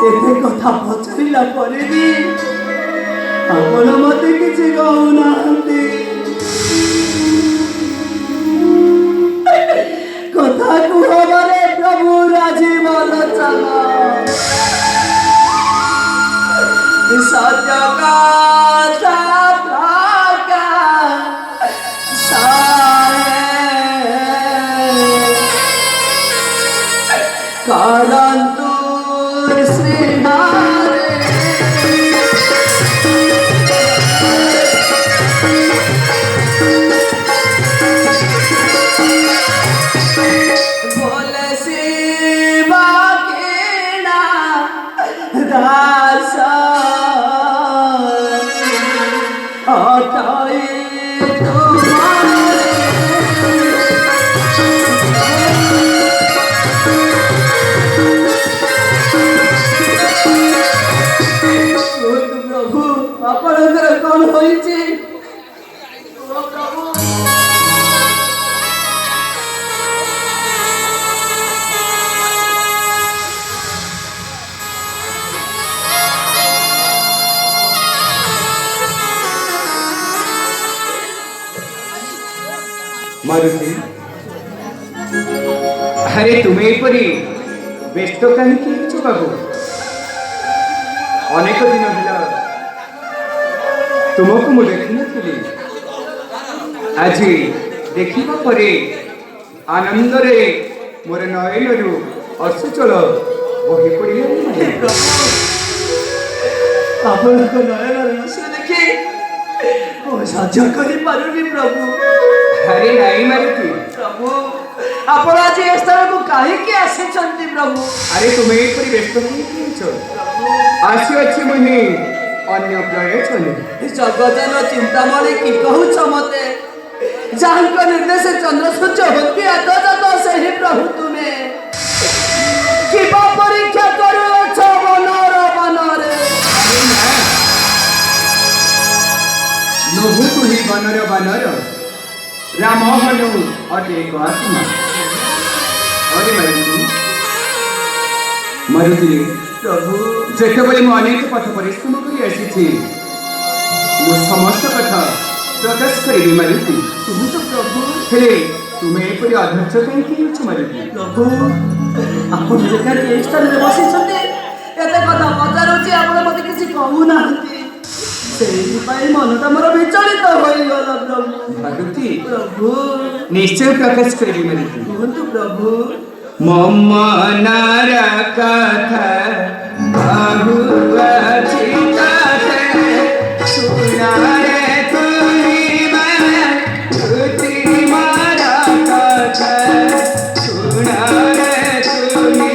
एते कथा पचारिला परे भी आपण मते किछि कहू नाहंती कथा कुहबरे प्रभु राजीवन चला सत्य कथा प्राका कारण मारुति अरे तुम्हें परी व्यस्त कहीं बाबू अनेक दिन है तुमको मु देखी नी आज देखा परे आनंद रे मोर नयन अश्रुचल बही पड़ साझा करी प्रभु अरे नहीं मारुति प्रभु आपण आज ए स्थल को काहे के आसे चंती प्रभु अरे तुम्हें परी व्यस्त नहीं छो आसी अछि मुहि अन्य प्रयोजन जगजन चिंतामणि की कहू छ मते जाहन निर्देश चंद्र सूर्य होती आदत से ही प्रभु तुम्हें कि परीक्षा करू छ बनर बनरे नहु तुही बनर बनर राम हनु अटे एक आत्मा अरे मारुति प्रभु जेतबले मु अनेक पथ परिश्रम करी आसी मु समस्त कथा प्रकाश करी मारुति तुम तो प्रभु हेले तुम्हें एपरी अध्यक्ष कहीं कि छ मारुति प्रभु आपण लेखा के स्थल रे बसी छते एते कथा पचारुची आपण मते किछि कहू नाहंती सेही पाई मनटा मोर विचलित होई गला प्रभु मारुति प्रभु निश्चय प्रकाश करी मारुति कुहतु प्रभु मम नारा कथा बहुआ चिताते सुना रे तुही मारा कथा सुना रे तुही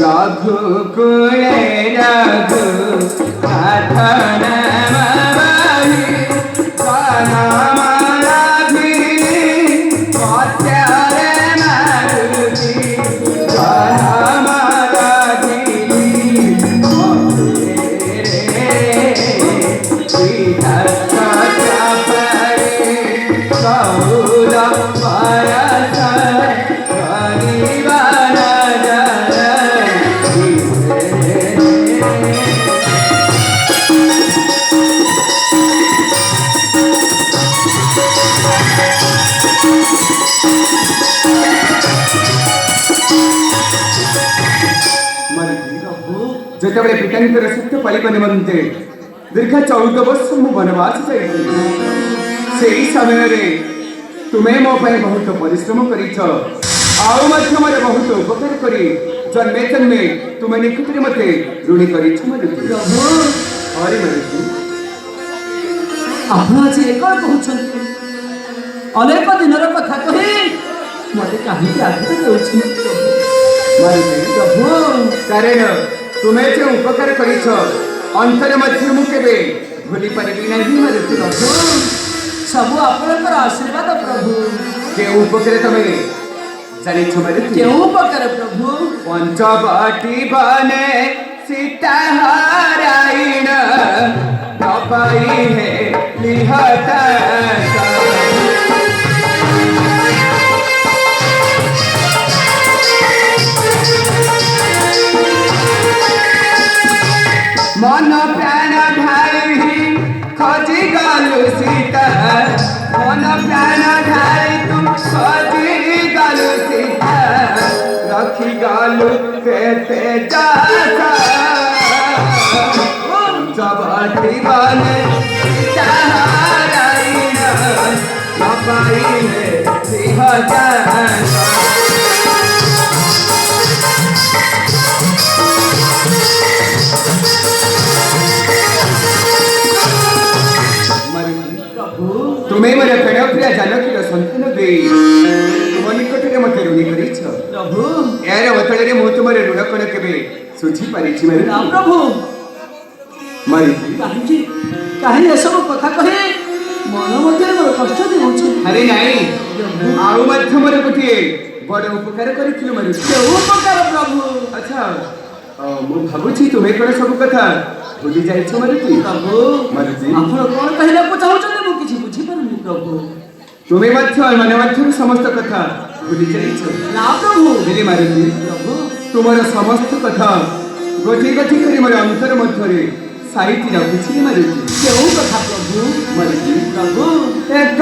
रघु कुले रघु कथन ଯେତେବେଳେ ପିତାଙ୍କର ସତ୍ୟ ପାଳିବା ନିମନ୍ତେ ଦୀର୍ଘ 14 ବର୍ଷ ମୁଁ ବନବାସ ଯାଇଥିଲି ସେହି ସମୟରେ ତୁମେ ମୋ ପାଇଁ ବହୁତ ପରିଶ୍ରମ କରିଛ ଆଉ ମଧ୍ୟ ମୋର ବହୁତ ଉପକାର କରି ଜନ୍ମେ ଜନ୍ମେ ତୁମେ ନିକଟରେ ମୋତେ ଋଣୀ କରିଛ ମାରୁତି ପ୍ରଭୁ ହରି ମାରୁତି ଆପଣ ଆଜି ଏ କ'ଣ କହୁଛନ୍ତି ଅନେକ ଦିନର କଥା କହି ମୋତେ କାହିଁକି ଆଘାତ ଦେଉଛନ୍ତି ମାରୁତି ପ୍ରଭୁ କାରଣ ତୁମେ ଯେଉଁ ଉପକାର କରିଛ ଅନ୍ତର ମଧ୍ୟ ମୁଁ କେବେ ଭୁଲି ପାରିବି ନାହିଁ ମାରୁତି ପ୍ରଭୁ ସବୁ ଆପଣଙ୍କର ଆଶୀର୍ବାଦ ପ୍ରଭୁ କେଉଁ ଉପକାର ତମେ ଜାଣିଛ ମାରୁତି କେଉଁ ଉପକାର ପ୍ରଭୁ ପଞ୍ଚବଟି ବନେ ସୀତା ହରାଇଣ ନପାଇ ହେ ନିହତ मन प्राण ढाई खोजी गलु सीता मन प्राण ढाई तुम खोजी गलु सीता रखी गलु केते जाता जबटी बने सीता हराइण न पाइले सिंह जाता तुम्हें मेरे प्रिय प्रिय जानकी संतान दे तुम निकटरे मत ऋणी करिछ प्रभु यार बदଳରେ ମୁଁ ତୁମର ଋଣ କଣ କେବେ ସୁଝି ପାରିଛି ମାରି ନା ପ୍ରଭୁ ମାରି କାହିଁକି କାହିଁ ଏସବୁ କଥା କହି ମନ ମଧ୍ୟରେ ମୋର କଷ୍ଟ ଦେଉଛି ଆରେ ନାଇଁ ଆଉ ମଧ୍ୟ ମୋର ଗୋଟିଏ ବଡ଼ ଉପକାର କରିଥିଲୁ ମାରି କେଉଁ ଉପକାର ପ୍ରଭୁ ଆଚ୍ଛା ମୁଁ ଭାବୁଛି ତୁମେ କଣ ସବୁ କଥା ଭୁଲି ଯାଇଛ ମାରୁତି ପ୍ରଭୁ ମାରୁତି ଆପଣ କ'ଣ କହିବାକୁ ଚାହୁଁଛନ୍ତି ମୁଁ କିଛି ବୁଝିପାରୁନି ପ୍ରଭୁ ତୁମେ ମଧ୍ୟ ଏମାନେ ମଧ୍ୟ ସମସ୍ତ କଥା ଭୁଲି ଯାଇଛ ନା ପ୍ରଭୁ ହେଲେ ମାରୁତି ପ୍ରଭୁ ତୁମର ସମସ୍ତ କଥା ଗୋଟି ଗୋଟି କରି ମୋର ଅନ୍ତର ମଧ୍ୟରେ ସାଇତି ରଖିଛି ମାରୁତି କେଉଁ କଥା ପ୍ରଭୁ ମାରୁତି ପ୍ରଭୁ ଏକ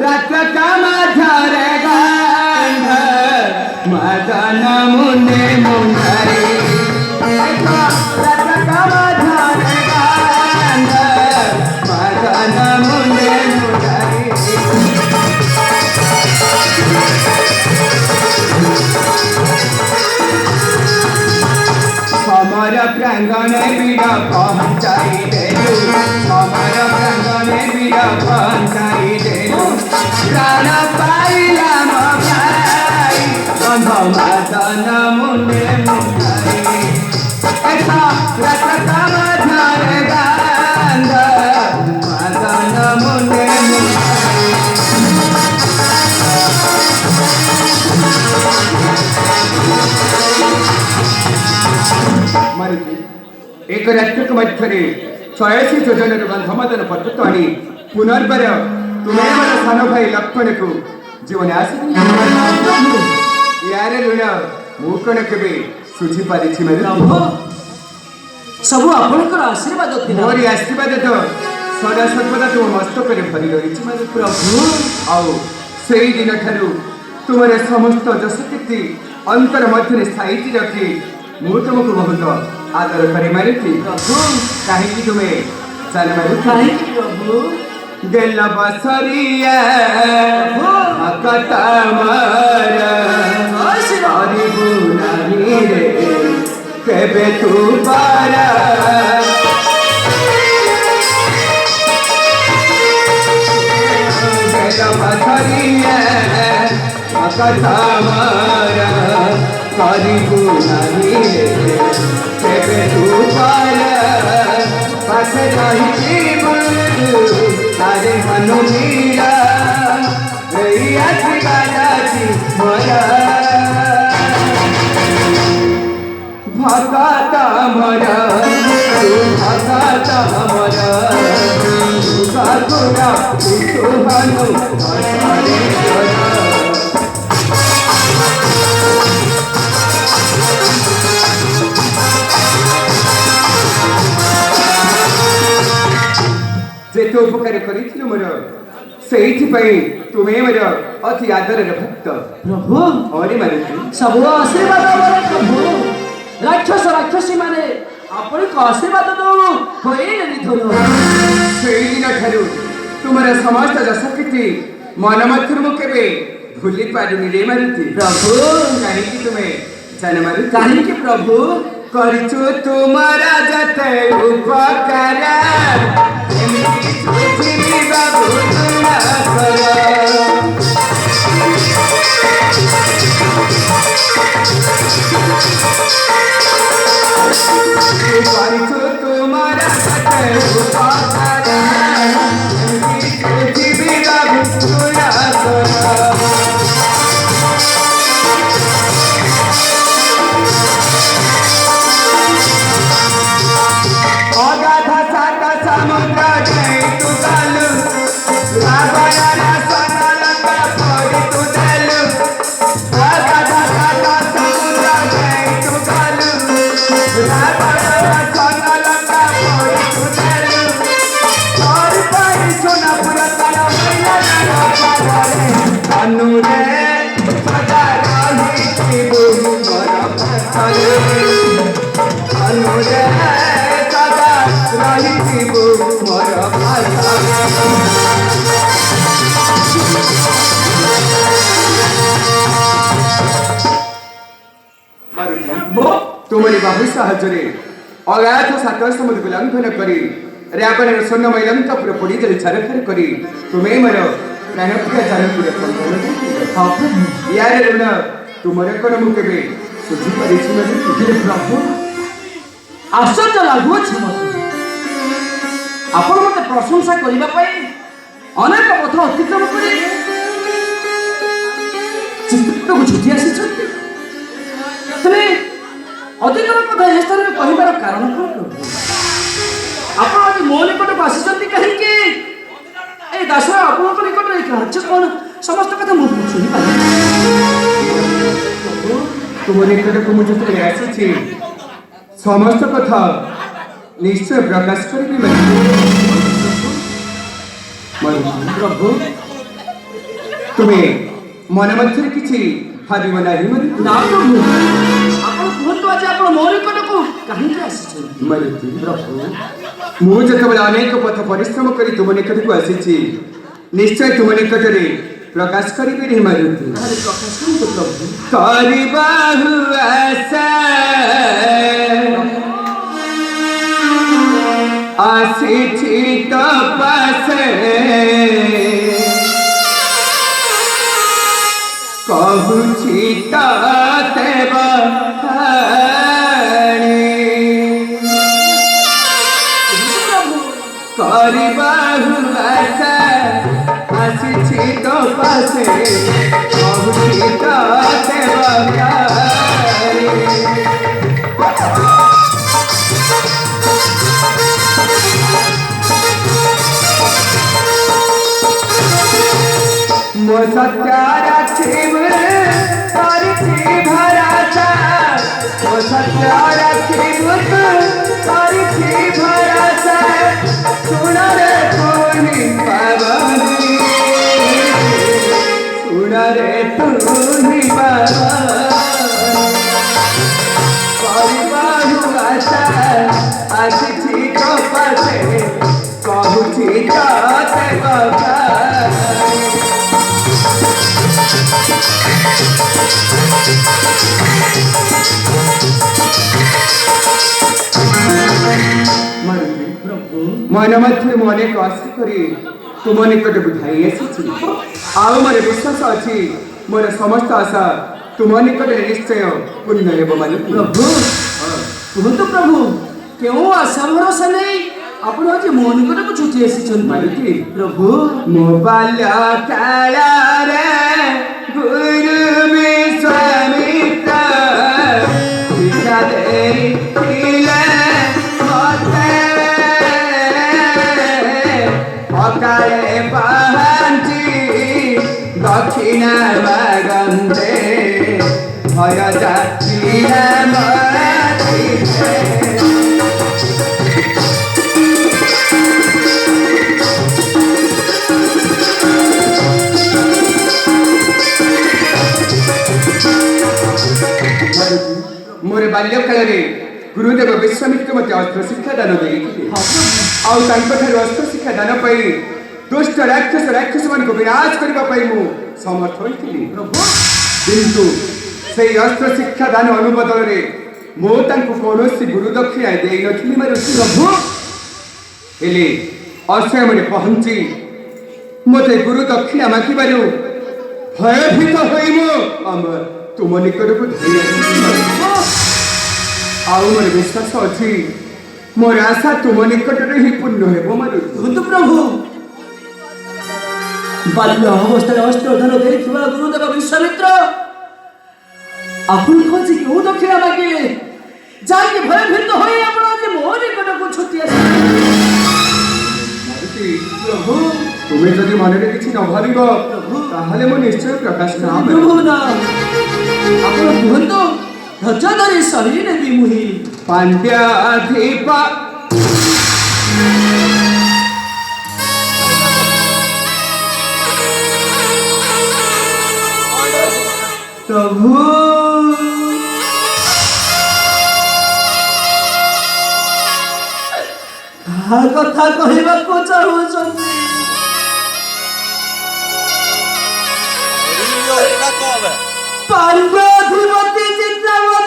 ରାତ ମଧ୍ୟରେ ଗାନ୍ଧ ମଦନ ମୁଣ୍ଡେ ମୁଣ୍ଡାଇ ଏକ ରାତ ମଧ୍ୟରେ ଗାନ୍ଧ ମଦନ ମୁଣ୍ଡେ ମୁଣ୍ଡାଇ समर प्रांगणे बीड़ा पहुंचाई देलु समर प्रांगणे बीड़ा पहुंचाई देलु प्राण पाइला म भाई गंध मदन मुंडे मुंडाई एथा रतका मधरे गंध मदन मुंडे मुंडाई मारुति एक राष्ट्रक मध्य 86 योजन गंधमदन पत्र आनी पुनर्बार तुम्हें मोर सान भाई लक्ष्मण को जीवन आस यार ऋण मुकण के सुझी पारि प्रभु ସବୁ ଆପଣଙ୍କର ଆଶୀର୍ବାଦ ଥିଲା मोर आशीर्वाद तो सदा सर्वदा तुम मस्तक भरी रही प्रभु आओ से दिन ठारू तुमर समस्त जसकीर्ति अंतर मध्य स्थायी रखी ମୁଁ ତୁମକୁ ବହୁତ ଆଦର କରି ମାରିଛି ପ୍ରଭୁ କାହିଁକି ତୁମେ ଚାଲ ମାରୁଛ କାହିଁକି ପ୍ରଭୁ ଗେଲ ବସରିଆ କଥା ମର କରିବୁ ନାହିଁ ରେ କେବେ ତୁ ପାର ଗେଲ ବସରିଆ କଥା ମର କରିବୁ ନାହିଁ କେବେ ତୁ ପାର ପାଖେ ରହିଯିବୁ ଆରେ ମନୁ ମୀରା ଏଇ ଆଶୀର୍ବାଦ ଅଛି ମୋର ଭଗତ ମୋର ତୁ ଭଗତ ମୋର କାକୁର ତୁ ହନୁ ହରେ ଯେତେ ଉପକାର କରିଥିଲୁ ମୋର ସେଇଥିପାଇଁ ତୁମେ ମୋର ଅତି ଆଦରର ଭକ୍ତ ପ୍ରଭୁ ହରି ମାରୁତି ସବୁ ଆଶୀର୍ବାଦ ମୋର ପ୍ରଭୁ ରାକ୍ଷସ ରାକ୍ଷସୀ ମାନେ ଆପଣଙ୍କୁ ଆଶୀର୍ବାଦ ଦଉ ହୋଇ ନିଧନ। ସେଇଦିନ ଠାରୁ ତୁମର ସମସ୍ତ ଯଶ କୀର୍ତ୍ତି ମନ ମଧ୍ୟରୁ ମୁଁ କେବେ ଭୁଲି ପାରୁନି ରେ ମାରୁତି। ପ୍ରଭୁ କାହିଁକି ତୁମେ ଜାନ ମାରୁତି? କାହିଁକି ପ୍ରଭୁ? କରିଛୁ ତୁମର ଯେତେ ଉପକାର ଏମିତି ଶୁଣିବି ବାବୁ କରିଛୁ ତୁମର ଯେତେ ଉପକାର ଏମିତି ଶୁଣିବି ବାବୁ অগাধ সাত সমুদ্র যাই তু গালু রাবণর সনলঙ্কা পড়ি তু দেলু অগাধ সাত সমুদ্র যাই তু গালু রাবণর সনলঙ্কা পড়ি তু দেলু তোর পাই সোনা পুরা তারা হইলা না পারে অনুরে সদা রহিবু মোর পাছলে অনুরে ରହିଥିବୁ ମୋର ତୁମରି ବାହୁ ସାହାଯ୍ୟରେ ଅଗାଧ ସାତ ସମୁଦ୍ରକୁ ଲଙ୍ଘନ କରି ରାବଣର ସ୍ୱର୍ଣ୍ଣମୟ ଲଙ୍କା ପୁର ପୋଡ଼ି ଜଳି ଛାରଖାର କରି ତୁମେ ମୋର ପ୍ରାଣପ୍ରିୟ ଜାନକୀର ସନ୍ଧାନ ଦେଇଥିଲ। ୟାର ଋଣ ତୁମର କଣ ମୁଁ କେବେ ଶୁଝି ପାରିଛି ନାହିଁ ପ୍ରଭୁ? ଆଶ୍ଚର୍ଯ୍ୟ ଲାଗୁଅଛି ମୋତେ। ଆପଣ ମୋତେ ପ୍ରଶଂସା କରିବା ପାଇଁ ଅନେକ ପଥ ଅତିକ୍ରମ କରି ଚିତ୍ରକୁ ଛୁଟି ଆସିଛନ୍ତି। ତେବେ ଅଧିକର କଥା ଏ ସ୍ଥାନରେ କହିବାର କାରଣ କ'ଣ ପ୍ରଭୁ? ଆପଣ ଆଜି ମୋ ନିକଟକୁ ଆସିଛନ୍ତି କାହିଁକି? ଏ ଦାସ ଆପଣଙ୍କ ନିକଟରେ କାର୍ଯ୍ୟ କ'ଣ ସମସ୍ତ କଥା ମୁଁ ଶୁଣିପାରିବି। ତୁମ ନିକଟକୁ ମୁଁ ଯେତେବେଳେ ଆସିଛି ସମସ୍ତ କଥା ନିଶ୍ଚୟ ପ୍ରକାଶ କରିବି ପ୍ରଭୁ। ତୁମେ ମନ ମଧ୍ୟରେ କିଛି ଭାବିବ ନାହିଁ ନା ପ୍ରଭୁ। ଆପଣ କୁହନ୍ତୁ ଆଜି ଆପଣ ମୋ ନିକଟକୁ କାହିଁକି ଆସିଛନ୍ତି? ମାରୁତି ପ୍ରଭୁ, ମୁଁ ଯେତେବେଳେ ଅନେକ ପଥ ପରିଶ୍ରମ କରି ତୁମ ନିକଟକୁ ଆସିଛି ନିଶ୍ଚୟ ତୁମ ନିକଟରେ ପ୍ରକାଶ କରିବି ରେ ମାରୁତି। ପ୍ରକାଶ କରନ୍ତୁ ପ୍ରଭୁ। କରିବାକୁ ଆଶା ଆସିଛି ତ ପାଶେ କହୁଛି ତ ଦେବ କରିବାକୁ ଆଶା ଆସିଛି ତ ପାଶେ କହୁଛି ତ ଦେବ ମୋ ସତ୍ୟ ରାଖିବୁ କରିଛି ଭରସା ମୋ ସତ୍ୟ ରାଖିବୁ କରିଛି ଭରସା ଶୁଣରେ ତୁନି ପାବନି ଶୁଣରେ ତୁନି କରିବାକୁ ଆଶା ଆସିଛି ତୋ ପାଶେ କହୁଛି ତତେ କଥା ମନ ମଧ୍ୟରେ ମୁଁ ଅନେକ ଆଶା କରି ତୁମ ନିକଟକୁ ଧାଇଁ ଆସିଛି। ଆଉ ମୋର ବିଶ୍ୱାସ ଅଛି ମୋର ସମସ୍ତ ଆଶା ତୁମ ନିକଟରେ ନିଶ୍ଚୟ ପୂର୍ଣ୍ଣ ହେବ ମାଲିକ। ପ୍ରଭୁ କୁହନ୍ତୁ ପ୍ରଭୁ, କେଉଁ ଆଶା ଭରସା ନେଇ ଆପଣ ଆଜି ମୋ ନିକଟକୁ ଛୁଟି ଆସିଛନ୍ତି? ମାଲିକ ପ୍ରଭୁ, ମୋ ବାଲ୍ୟ କାଳରେ ଗୁରୁ ବିଶ୍ୱାମିତ୍ର ଶିକ୍ଷା ଦେଇଥିଲେ ମତେ ଅକାଳେ ପାହାନ୍ତି ଦକ୍ଷିଣ ମାଗନ୍ତେ ଭୟ ଜାତିରେ ମରିଥିଲେ। ମୋର ବାଲ୍ୟ କାଳରେ ଗୁରୁଦେବ ବିଶ୍ୱାମିତ୍ର ମୋତେ ଅସ୍ତ୍ର ଶିକ୍ଷା ଦାନ ଦେଇଥିଲେ ଆଉ ତାଙ୍କଠାରୁ ଅସ୍ତ୍ର ଶିକ୍ଷା ଦାନ ପାଇଁ ଦୁଷ୍ଟ ରାକ୍ଷସମାନଙ୍କୁ ବିନାଶ କରିବା ପାଇଁ ମୁଁ ସମର୍ଥ ହୋଇଥିଲି କିନ୍ତୁ ସେଇ ଅସ୍ତ୍ର ଶିକ୍ଷା ଦାନ ଅନୁବଦଳରେ ମୁଁ ତାଙ୍କୁ କୌଣସି ଗୁରୁ ଦକ୍ଷିଣା ଦେଇନଥିଲି ମାରୁତି ପ୍ରଭୁ। ହେଲେ ଅସମୟରେ ପହଞ୍ଚି ମୋତେ ଗୁରୁ ଦକ୍ଷିଣା ମାଗିବାରୁ ଭୟଭୀତ ହୋଇ ମୁଁ ତୁମ ନିକଟକୁ ଧରି ଆସିଛି। ଆଉ ମୋର ବିଶ୍ୱାସ ଅଛି ମୋର ଆଶା ତୁମ ନିକଟରେ ହିଁ ପୂର୍ଣ୍ଣ ହେବ ମାରୁତି। କୁହନ୍ତୁ ପ୍ରଭୁ, ବାଲ୍ୟ ଅବସ୍ଥାରେ ଅସ୍ତ୍ରଧନ ଦେଇଥିବା ଗୁରୁଦେବ ବିଶ୍ୱାମିତ୍ର ଆପଣଙ୍କୁ ଆଜି କେଉଁ ଦକ୍ଷିଣା ମାଗିଲେ ଯାହାକି ଭୟଭୀତ ହୋଇ ଆପଣ ଆଜି ମୋ ନିକଟକୁ ଛୁଟି ଆସିଲେ? ମାରୁତି, ପ୍ରଭୁ ତୁମେ ଯଦି ମନରେ କିଛି ନ ଭାବିବ ତାହେଲେ ମୁଁ ନିଶ୍ଚୟ ପ୍ରକାଶ ପ୍ରଭୁ ନା, ଆପଣ କୁହନ୍ତୁ, ଧୈର୍ଯ୍ୟ ଧରି ସହି ନେବି ମୁହିଁ। ପାଣ୍ଡ୍ୟାଧିପା ପ୍ରଭୁ କାହା କଥା କହିବାକୁ ଚାହୁଁଛନ୍ତି? ପାଣ୍ଡ୍ୟାଧିପତି ଚିତ୍ରାବତୀ